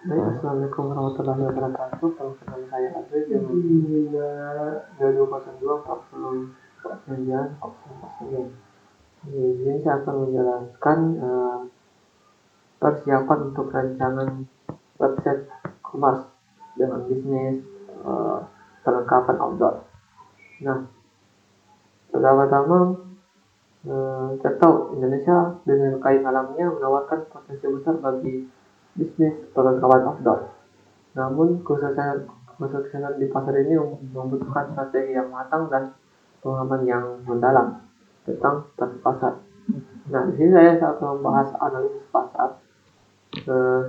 Baik, Assalamualaikum warahmatullahi wabarakatuh. Perkenalkan saya Adri, jam 22.02 Perjalanan Oksigen. Di sini saya akan menjelaskan persiapan untuk rancangan website commerce dengan bisnis perlengkapan outdoor. Nah, pertama-tama kita tahu Indonesia dengan kaya alamnya menawarkan potensi besar bagi bisnis perlengkapan outdoor. Namun, kesuksesan di pasar ini membutuhkan strategi yang matang dan pemahaman yang mendalam tentang pasar. Nah, di sini saya akan membahas analisis pasar,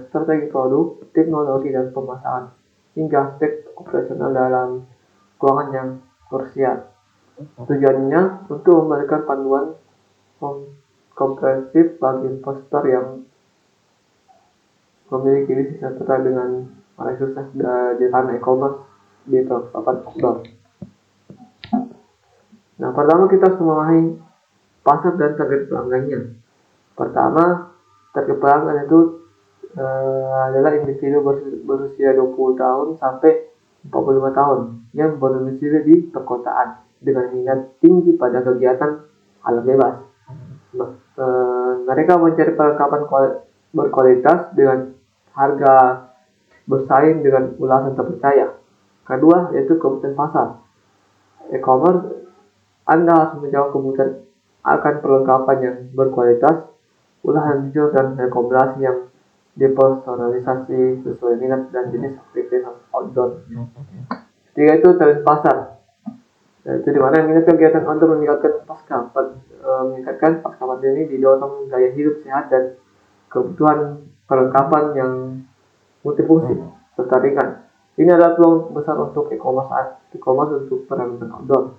strategi produk, teknologi dan pemasaran, hingga aspek operasional dalam keuangan yang krusial. Tujuannya untuk memberikan panduan komprehensif bagi investor yang memiliki bisnis yang terkait dengan meraih sukses di tanah e-commerce di perlengkapan outdoor. Nah, pertama kita harus memahami pasar dan target pelanggannya. Pertama, target pelanggan itu adalah individu berusia 20 tahun sampai 45 tahun yang berdomisili di perkotaan dengan minat tinggi pada kegiatan alam bebas. Mereka mencari perlengkapan berkualitas dengan harga bersaing dengan ulasan terpercaya. Kedua, yaitu kebutuhan pasar. E-commerce, Anda harus menjawab kebutuhan akan perlengkapan yang berkualitas, ulasan jujur dan rekomendasi yang dipersonalisasi sesuai minat dan jenis aktivitas outdoor. Ketiga itu tren pasar. Itu dimana minat kegiatan outdoor meningkatkan pasca pandemi didorong gaya hidup sehat dan kebutuhan perlengkapan yang multifungsi serta ringan. Ini adalah peluang besar untuk e-commerce untuk peralatan outdoor.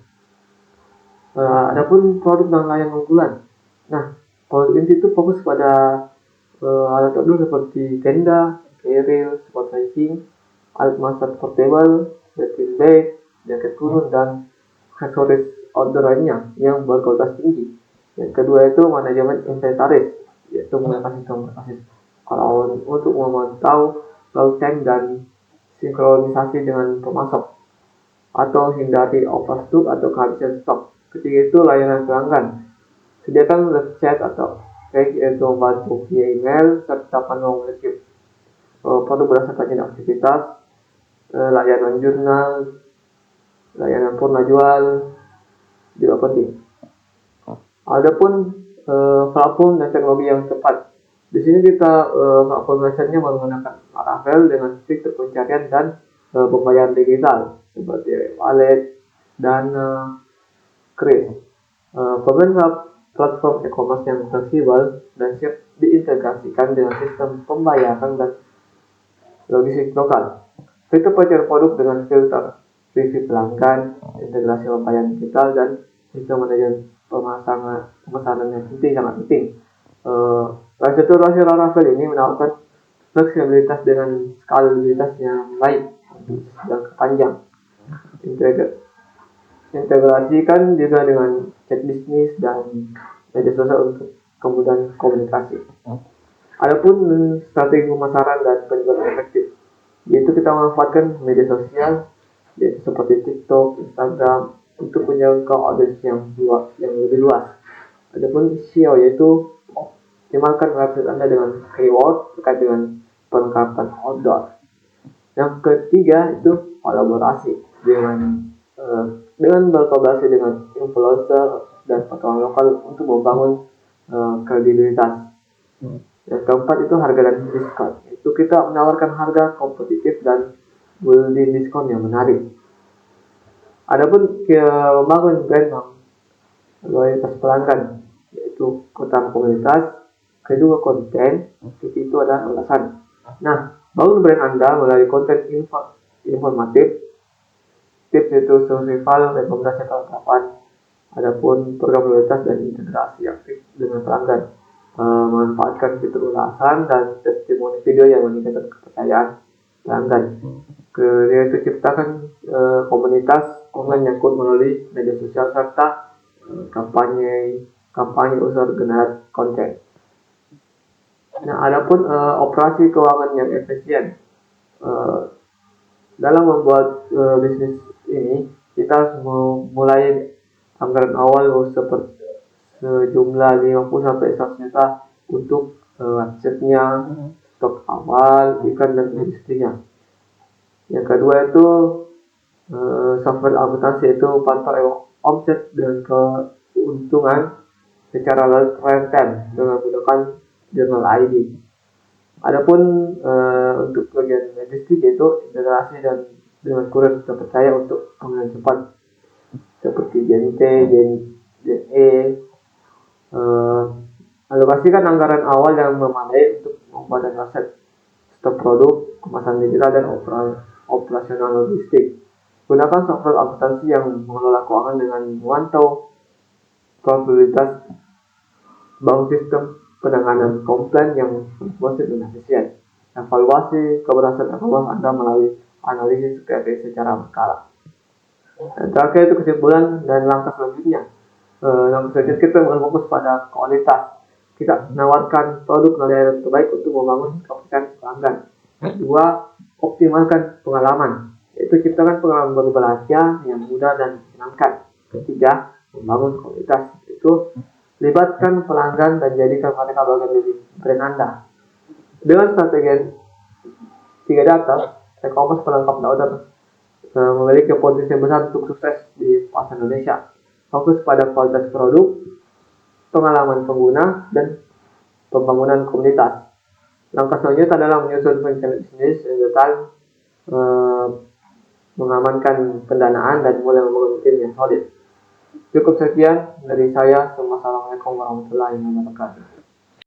Adapun produk dan layanan unggulan. Nah, produk ini itu fokus pada alat outdoor seperti tenda, aerial, sport hiking, alat masak portable, sleeping bag, jaket kurun dan aksesoris outdoor lainnya yang berkualitas tinggi. Yang kedua itu manajemen inventaris, yaitu menggunakan sistem berbasis cloud untuk memantau load time dan sinkronisasi dengan pemasok atau hindari overstock atau kehabisan stok. Ketiga itu layanan pelanggan. Sediakan live chat atau baik itu membantu via email serta panduan wajib produk berdasarkan jenis aktivitas, layanan jurnal, layanan purna jual juga penting. Adapun platform dan teknologi yang tepat. Di sini kita platform website-nya menggunakan Laravel dengan fitur pencarian dan pembayaran digital seperti wallet dan Kris. Pembentuk platform e-commerce yang fleksibel dan siap diintegrasikan dengan sistem pembayaran dan logistik lokal. Fitur pencarian produk dengan filter review pelanggan, integrasi pembayaran digital dan sistem manajemen pemesanan yang sangat penting. Fitur Laravel ini menawarkan fleksibilitas dengan skalabilitas yang baik dan panjang. Integrasikan juga dengan chat bisnis dan media sosial untuk kemudahan komunikasi. Adapun strategi pemasaran dan penjualan efektif, yaitu kita memanfaatkan media sosial, yaitu seperti TikTok, Instagram, untuk menjangkau audiens yang lebih luas. Adapun SEO, yaitu optimalkan website Anda dengan keyword terkait dengan perlengkapan outdoor. Yang ketiga itu kolaborasi dengan berkolaborasi dengan influencer dan patronan lokal untuk membangun kredibilitas. Yang keempat itu harga dan diskon. Itu kita menawarkan harga kompetitif dan building diskon yang menarik. Adapun membangun brand loyalitas pelanggan, yaitu pertama komunitas, kedua konten, itu adalah alasan. Nah, bangun brand Anda melalui konten informatif, tips itu survival, rekomendasi perlengkapan, adapun program loyalitas dan integrasi aktif dengan pelanggan, memanfaatkan fitur ulasan dan testimoni video yang meningkatkan kepercayaan pelanggan. Yaitu ciptakan komunitas online yang kuat melalui media sosial serta kampanye user generate konten. Nah, adapun operasi keuangan yang efisien, Eh, dalam membuat bisnis ini, kita harus mulai anggaran awal seperti sejumlah 50 sampai 100 juta untuk asetnya, stok awal, ikan dan industrinya. Yang kedua itu software akuntansi, itu pantau omset dan keuntungan secara real time dengan menggunakan journal ID. Adapun untuk bagian logistik yaitu integrasi dan dengan kurir terpercaya untuk pengenalan cepat seperti JNT, JNE. Alokasikan anggaran awal yang memadai untuk membuat aset stok produk, kemasan digital, dan operasional logistik. Gunakan software akuntansi yang mengelola keuangan dengan memantau probabilitas, bangun sistem penanganan komplain yang responsif dan efisien. Evaluasi keberhasilan evaluasi Anda melalui analisis KPI secara berkala. Dan terakhir itu kesimpulan dan langkah selanjutnya. Langkah selanjutnya kita fokus pada kualitas. Kita menawarkan produk layanan terbaik untuk membangun kepercayaan pelanggan. Kedua, optimalkan pengalaman, yaitu ciptakan pengalaman berbelanja yang mudah dan menyenangkan. Ketiga, membangun kualitas, itu libatkan pelanggan dan jadikan mereka bagian dari brand Anda. Dengan strategi 3 data, e-commerce pelengkap data memiliki potensi besar untuk sukses di pasar Indonesia. Fokus pada kualitas produk, pengalaman pengguna, dan pembangunan komunitas. Langkah selanjutnya adalah menyusun rencana bisnis yang detail, mengamankan pendanaan, dan mulai membangun tim yang solid. Cukup sekian dari saya. Assalamualaikum warahmatullahi wabarakatuh.